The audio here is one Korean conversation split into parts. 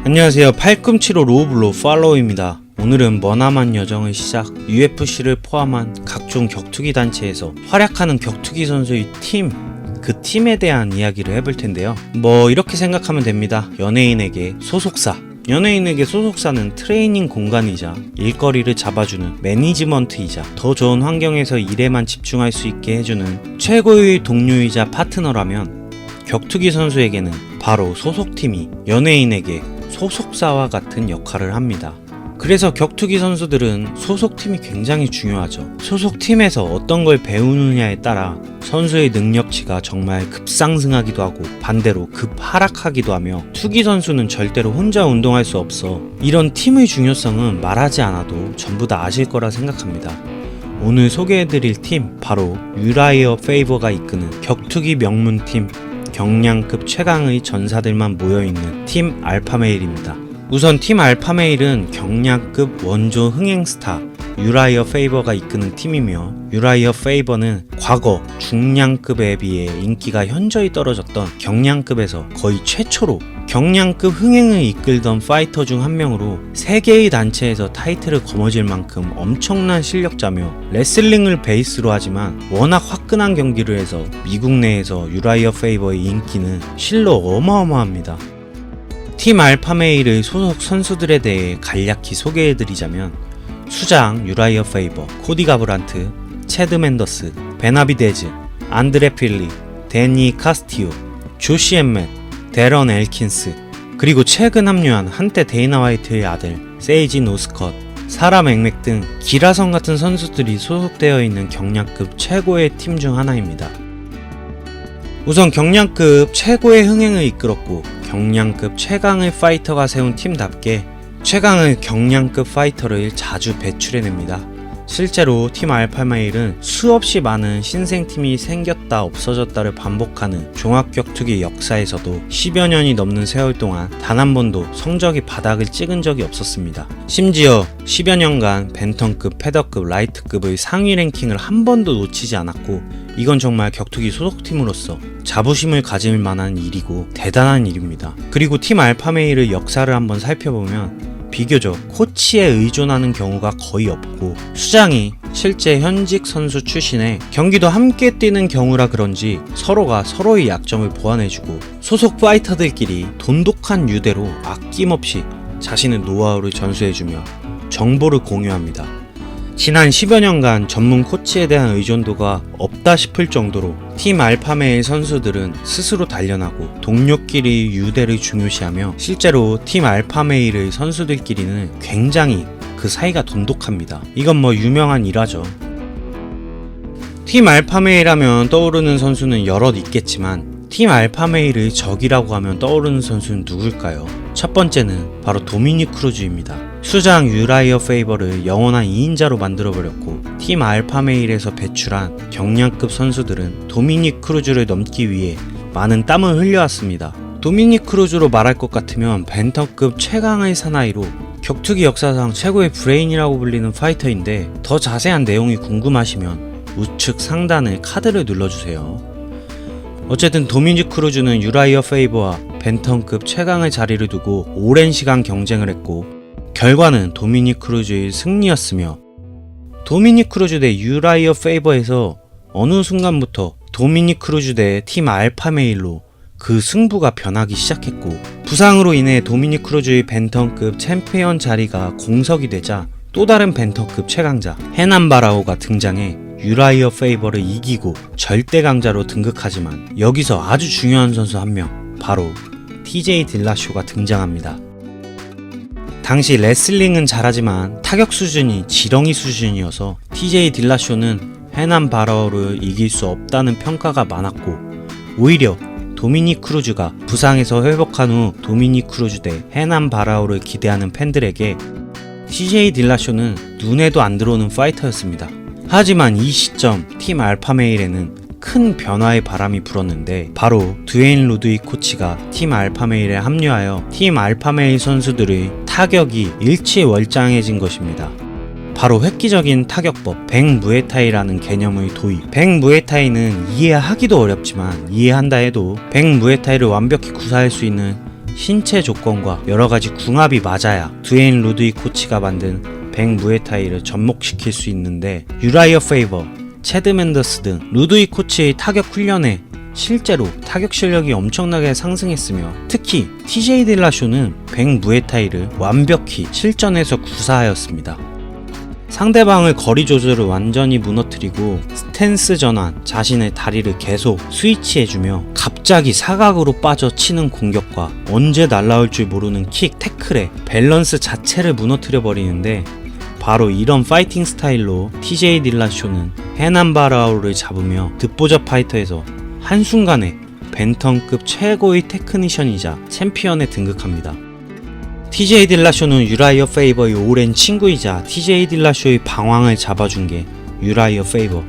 안녕하세요. 팔꿈치로 로우블로 팔로우입니다. 오늘은 머나먼 여정의 시작, UFC를 포함한 각종 격투기 단체에서 활약하는 격투기 선수의 팀, 그 팀에 대한 이야기를 해볼 텐데요. 이렇게 생각하면 됩니다. 연예인에게 소속사. 연예인에게 소속사는 트레이닝 공간이자 일거리를 잡아주는 매니지먼트이자 더 좋은 환경에서 일에만 집중할 수 있게 해주는 최고의 동료이자 파트너라면, 격투기 선수에게는 바로 소속팀이 연예인에게 소속사와 같은 역할을 합니다. 그래서 격투기 선수들은 소속팀이 굉장히 중요하죠. 소속팀에서 어떤 걸 배우느냐에 따라 선수의 능력치가 정말 급상승하기도 하고 반대로 급하락하기도 하며, 투기 선수는 절대로 혼자 운동할 수 없어 이런 팀의 중요성은 말하지 않아도 전부 다 아실 거라 생각합니다. 오늘 소개해드릴 팀, 바로 유라이어 페이버가 이끄는 격투기 명문팀, 경량급 최강의 전사들만 모여있는 팀 알파메일입니다. 우선 팀 알파메일은 경량급 원조 흥행스타 유라이어 페이버가 이끄는 팀이며, 유라이어 페이버는 과거 중량급에 비해 인기가 현저히 떨어졌던 경량급에서 거의 최초로 경량급 흥행을 이끌던 파이터 중 한 명으로 세계의 단체에서 타이틀을 거머쥘 만큼 엄청난 실력자며, 레슬링을 베이스로 하지만 워낙 화끈한 경기를 해서 미국 내에서 유라이어 페이버의 인기는 실로 어마어마합니다. 팀 알파메일의 소속 선수들에 대해 간략히 소개해드리자면, 수장 유라이어 페이버, 코디 가브란트, 체드 맨더스, 베나비데즈, 안드레 필리, 데니 카스티오, 조시 엠맷, 데런 엘킨스, 그리고 최근 합류한 한때 데이나 화이트의 아들 세이지 노스컷, 사라 맥맥 등 기라성 같은 선수들이 소속되어 있는 경량급 최고의 팀 중 하나입니다. 우선 경량급 최고의 흥행을 이끌었고 경량급 최강의 파이터가 세운 팀답게 최강의 경량급 파이터를 자주 배출해냅니다. 실제로 팀 알파메일은 수없이 많은 신생팀이 생겼다 없어졌다를 반복하는 종합격투기 역사에서도 10여 년이 넘는 세월 동안 단 한 번도 성적이 바닥을 찍은 적이 없었습니다. 심지어 10여 년간 벤턴급, 패더급, 라이트급의 상위 랭킹을 한 번도 놓치지 않았고, 이건 정말 격투기 소속팀으로서 자부심을 가질 만한 일이고 대단한 일입니다. 그리고 팀 알파메일의 역사를 한번 살펴보면 비교적 코치에 의존하는 경우가 거의 없고, 수장이 실제 현직 선수 출신에 경기도 함께 뛰는 경우라 그런지 서로가 서로의 약점을 보완해주고, 소속 파이터들끼리 돈독한 유대로 아낌없이 자신의 노하우를 전수해주며 정보를 공유합니다. 지난 10여 년간 전문 코치에 대한 의존도가 없다 싶을 정도로 팀 알파메일 선수들은 스스로 단련하고 동료끼리 유대를 중요시하며, 실제로 팀 알파메일의 선수들끼리는 굉장히 그 사이가 돈독합니다. 이건 유명한 일화죠. 팀 알파메일 하면 떠오르는 선수는 여럿 있겠지만, 팀 알파메일의 적이라고 하면 떠오르는 선수는 누굴까요? 첫 번째는 바로 도미닉 크루즈입니다. 수장 유라이어 페이버를 영원한 2인자로 만들어버렸고, 팀 알파메일에서 배출한 경량급 선수들은 도미닉 크루즈를 넘기 위해 많은 땀을 흘려왔습니다. 도미닉 크루즈로 말할 것 같으면 벤턴급 최강의 사나이로 격투기 역사상 최고의 브레인이라고 불리는 파이터인데, 더 자세한 내용이 궁금하시면 우측 상단의 카드를 눌러주세요. 어쨌든 도미닉 크루즈는 유라이어 페이버와 벤턴급 최강의 자리를 두고 오랜 시간 경쟁을 했고, 결과는 도미닉 크루즈의 승리였으며, 도미닉 크루즈 대 유라이어 페이버에서 어느 순간부터 도미닉 크루즈 대 팀 알파메일로 그 승부가 변하기 시작했고, 부상으로 인해 도미닉 크루즈의 벤턴급 챔피언 자리가 공석이 되자 또 다른 벤턴급 최강자 헤난 바라오가 등장해 유라이어 페이버를 이기고 절대 강자로 등극하지만, 여기서 아주 중요한 선수 한 명, 바로 TJ 딜라쇼가 등장합니다. 당시 레슬링은 잘하지만 타격 수준이 지렁이 수준이어서 TJ 딜라쇼는 헤난 바라오를 이길 수 없다는 평가가 많았고, 오히려 도미닉 크루즈가 부상에서 회복한 후 도미닉 크루즈 대 헤난 바라오를 기대하는 팬들에게 TJ 딜라쇼는 눈에도 안 들어오는 파이터였습니다. 하지만 이 시점 팀 알파메일에는 큰 변화의 바람이 불었는데, 바로 드웨인 루드윅 코치가 팀 알파메일에 합류하여 팀 알파메일 선수들의 타격이 일치월장해진 것입니다. 바로 획기적인 타격법 백무에타이라는 개념의 도입. 백무에타이는 이해하기도 어렵지만, 이해한다 해도 백무에타이를 완벽히 구사할 수 있는 신체 조건과 여러가지 궁합이 맞아야 드웨인 루드윅 코치가 만든 100 무에타이를 접목시킬 수 있는데, 유라이어 페이버, 체드 맨더스 등 루드윅 코치의 타격 훈련에 실제로 타격 실력이 엄청나게 상승했으며, 특히 TJ 딜라쇼는 100 무에타이를 완벽히 실전에서 구사하였습니다. 상대방을 거리 조절을 완전히 무너뜨리고 스탠스 전환, 자신의 다리를 계속 스위치해주며 갑자기 사각으로 빠져 치는 공격과 언제 날라올 줄 모르는 킥, 태클에 밸런스 자체를 무너뜨려 버리는데, 바로 이런 파이팅 스타일로 TJ 딜라쇼는 헤난 바라우를 잡으며 듣보잡 파이터에서 한순간에 벤텀급 최고의 테크니션이자 챔피언에 등극합니다. TJ 딜라쇼는 유라이어 페이버의 오랜 친구이자 TJ 딜라쇼의 방황을 잡아준 게 유라이어 페이버,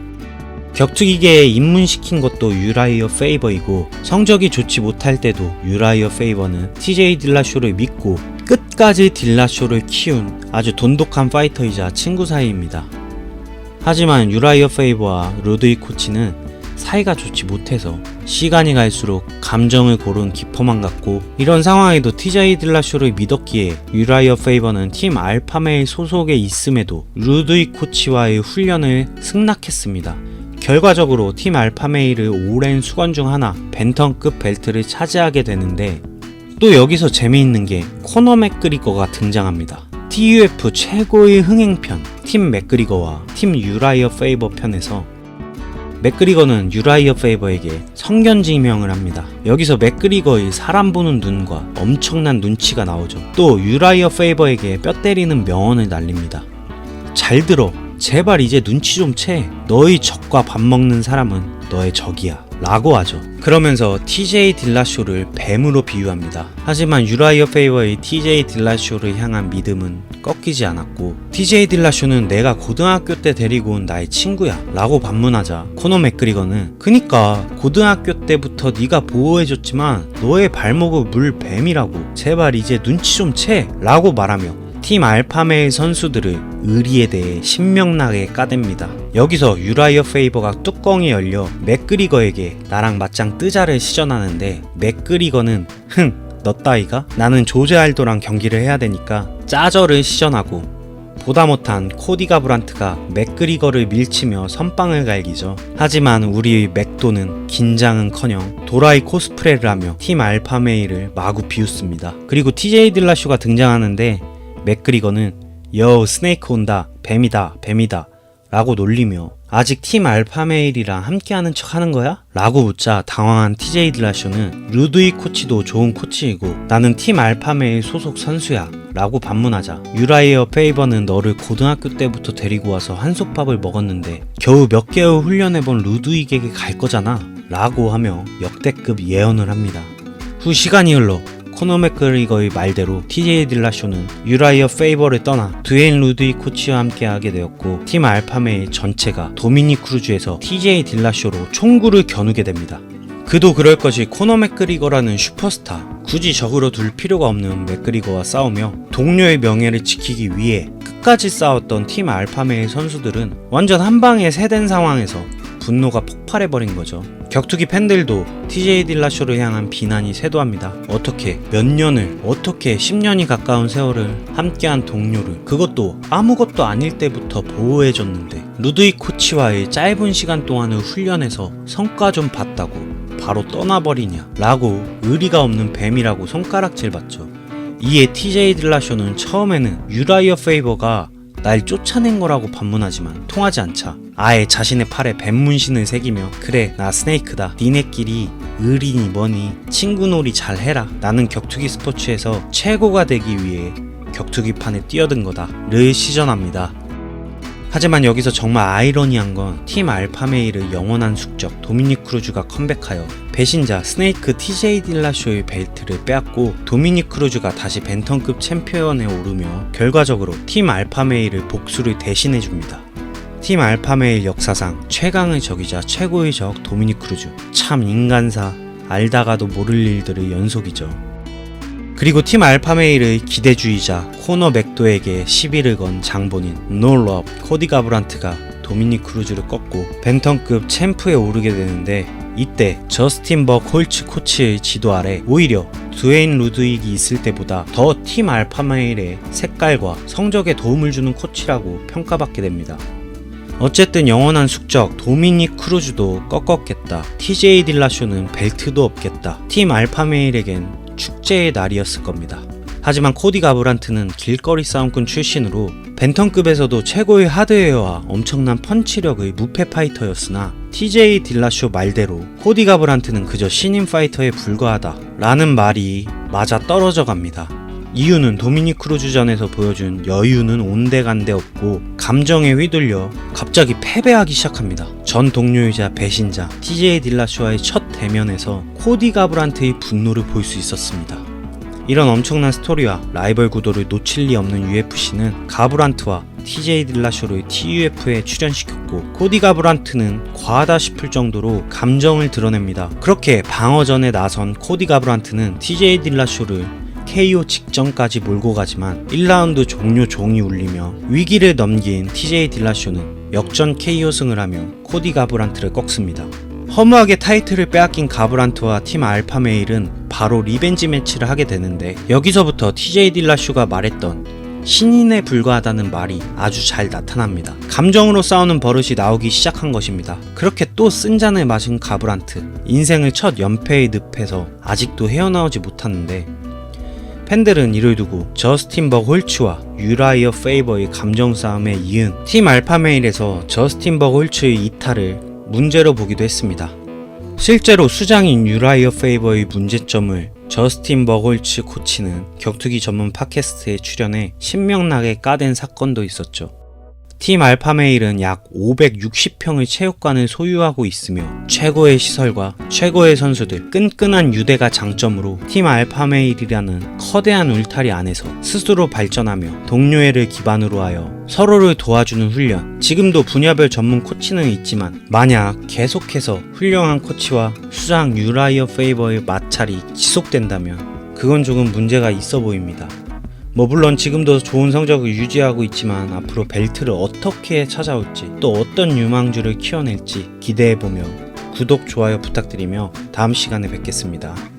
격투기계에 입문시킨 것도 유라이어 페이버이고, 성적이 좋지 못할 때도 유라이어 페이버는 TJ 딜라쇼를 믿고 끝까지 딜라쇼를 키운 아주 돈독한 파이터이자 친구 사이입니다. 하지만 유라이어 페이버와 루드윅 코치는 사이가 좋지 못해서 시간이 갈수록 감정을 고른 기포만 같고, 이런 상황에도 TJ 딜라쇼를 믿었기에 유라이어 페이버는 팀 알파메일 소속에 있음에도 루드윅 코치와의 훈련을 승낙했습니다. 결과적으로 팀 알파메일의 오랜 수건 중 하나, 벤텀급 벨트를 차지하게 되는데, 또 여기서 재미있는 게 코너 맥그리거가 등장합니다. TUF 최고의 흥행편 팀 맥그리거와 팀 유라이어 페이버 편에서 맥그리거는 유라이어 페이버에게 성견지명을 합니다. 여기서 맥그리거의 사람 보는 눈과 엄청난 눈치가 나오죠. 또 유라이어 페이버에게 뼈 때리는 명언을 날립니다. 잘 들어, 제발 이제 눈치 좀 채. 너의 적과 밥 먹는 사람은 너의 적이야 라고 하죠. 그러면서 TJ 딜라쇼를 뱀으로 비유합니다. 하지만 유라이어 페이버의 TJ 딜라쇼를 향한 믿음은 꺾이지 않았고, TJ 딜라쇼는 내가 고등학교 때 데리고 온 나의 친구야 라고 반문하자, 코너 맥그리거는 그니까 고등학교 때부터 네가 보호해줬지만 너의 발목을 물 뱀이라고, 제발 이제 눈치 좀 채 라고 말하며 팀 알파메일 선수들을 의리에 대해 신명나게 까댑니다. 여기서 유라이어 페이버가 뚜껑이 열려 맥그리거에게 나랑 맞짱 뜨자를 시전하는데, 맥그리거는 너 따위가? 나는 조제 알도랑 경기를 해야 되니까 짜저를 시전하고, 보다 못한 코디 가브란트가 맥그리거를 밀치며 선빵을 갈기죠. 하지만 우리 맥도는 긴장은커녕 도라이 코스프레를 하며 팀 알파메일을 마구 비웃습니다. 그리고 TJ 딜라쇼가 등장하는데, 맥그리거는 여 스네이크 온다, 뱀이다, 뱀이다 라고 놀리며 아직 팀 알파메일이랑 함께하는 척 하는 거야? 라고 묻자 당황한 TJ 딜라쇼는 루드윅 코치도 좋은 코치이고 나는 팀 알파메일 소속 선수야 라고 반문하자, 유라이어 페이버는 너를 고등학교 때부터 데리고 와서 한솥밥을 먹었는데 겨우 몇 개월 훈련해본 루드윅에게 갈 거잖아 라고 하며 역대급 예언을 합니다. 후 시간이 흘러 코너 맥그리거의 말대로 TJ 딜라쇼는 유라이어 페이버를 떠나 드웨인 루드윅 코치와 함께하게 되었고, 팀 알파메일 전체가 도미닉 크루즈에서 TJ 딜라쇼로 총구를 겨누게 됩니다. 그도 그럴 것이 코너 맥그리거라는 슈퍼스타, 굳이 적으로 둘 필요가 없는 맥그리거와 싸우며 동료의 명예를 지키기 위해 끝까지 싸웠던 팀 알파메일 선수들은 완전 한방에 세댄 상황에서 분노가 폭발해버린 거죠. 격투기 팬들도 TJ 딜라쇼를 향한 비난이 쇄도합니다. 어떻게 몇 년을, 어떻게 10년이 가까운 세월을 함께한 동료를, 그것도 아무것도 아닐 때부터 보호해줬는데 루드윅 코치와의 짧은 시간 동안을 훈련해서 성과 좀 봤다고 바로 떠나버리냐 라고 의리가 없는 뱀이라고 손가락질 받죠. 이에 TJ 딜라쇼는 처음에는 유라이어 페이버가 날 쫓아낸 거라고 반문하지만 통하지 않자 아예 자신의 팔에 뱀 문신을 새기며 그래 나 스네이크다, 니네끼리 의리니 뭐니 친구놀이 잘 해라, 나는 격투기 스포츠에서 최고가 되기 위해 격투기판에 뛰어든 거다 를 시전합니다. 하지만 여기서 정말 아이러니한 건 팀 알파메일의 영원한 숙적 도미닉 크루즈가 컴백하여 배신자 스네이크 TJ 딜라쇼의 벨트를 빼앗고 도미닉 크루즈가 다시 벤텀급 챔피언에 오르며 결과적으로 팀 알파메일을 복수를 대신해줍니다. 팀 알파메일 역사상 최강의 적이자 최고의 적 도미닉 크루즈, 참 인간사, 알다가도 모를 일들의 연속이죠. 그리고 팀 알파메일의 기대주의자 코너 맥도에게 시비를 건 장본인 노럽 코디 가브란트가 도미닉 크루즈를 꺾고 벤텀급 챔프에 오르게 되는데, 이때 저스틴 벅 홀츠 코치의 지도 아래 오히려 드웨인 루드윅이 있을 때보다 더 팀 알파메일의 색깔과 성적에 도움을 주는 코치라고 평가받게 됩니다. 어쨌든 영원한 숙적 도미닉 크루즈도 꺾었겠다. TJ 딜라쇼는 벨트도 없겠다. 팀 알파메일에겐 축제의 날이었을 겁니다. 하지만 코디 가브란트는 길거리 싸움꾼 출신으로 벤턴급에서도 최고의 하드웨어와 엄청난 펀치력의 무패 파이터였으나 TJ 딜라쇼 말대로 코디 가브란트는 그저 신인 파이터에 불과하다 라는 말이 맞아 떨어져 갑니다. 이유는 도미닉 크루즈전에서 보여준 여유는 온데간데 없고 감정에 휘둘려 갑자기 패배하기 시작합니다. 전 동료이자 배신자 TJ 딜라쇼와의 첫 대면에서 코디 가브란트의 분노를 볼 수 있었습니다. 이런 엄청난 스토리와 라이벌 구도를 놓칠 리 없는 UFC는 가브란트와 TJ 딜라쇼를 TUF에 출연시켰고 코디 가브란트는 과하다 싶을 정도로 감정을 드러냅니다. 그렇게 방어전에 나선 코디 가브란트는 TJ 딜라쇼를 KO 직전까지 몰고 가지만 1라운드 종료 종이 울리며 위기를 넘긴 TJ 딜라쇼는 역전 KO승을 하며 코디 가브란트를 꺾습니다. 허무하게 타이틀을 빼앗긴 가브란트와 팀 알파메일은 바로 리벤지 매치를 하게 되는데 여기서부터 TJ 딜라쇼가 말했던 신인에 불과하다는 말이 아주 잘 나타납니다. 감정으로 싸우는 버릇이 나오기 시작한 것입니다. 그렇게 또 쓴 잔을 마신 가브란트, 인생을 첫 연패의 늪에서 아직도 헤어나오지 못하는데 팬들은 이를 두고 저스틴 벅 홀츠와 유라이어 페이버의 감정 싸움에 이은 팀 알파메일에서 저스틴 벅 홀츠의 이탈을 문제로 보기도 했습니다. 실제로 수장인 유라이어 페이버의 문제점을 저스틴 벅 홀츠 코치는 격투기 전문 팟캐스트에 출연해 신명나게 까댄 사건도 있었죠. 팀 알파메일은 약 560평의 체육관을 소유하고 있으며 최고의 시설과 최고의 선수들, 끈끈한 유대가 장점으로 팀 알파메일이라는 커다란 울타리 안에서 스스로 발전하며 동료애를 기반으로 하여 서로를 도와주는 훈련, 지금도 분야별 전문 코치는 있지만 만약 계속해서 훌륭한 코치와 수장 유라이어 페이버의 마찰이 지속된다면 그건 조금 문제가 있어 보입니다. 물론 지금도 좋은 성적을 유지하고 있지만 앞으로 벨트를 어떻게 찾아올지 또 어떤 유망주를 키워낼지 기대해보며 구독, 좋아요 부탁드리며 다음 시간에 뵙겠습니다.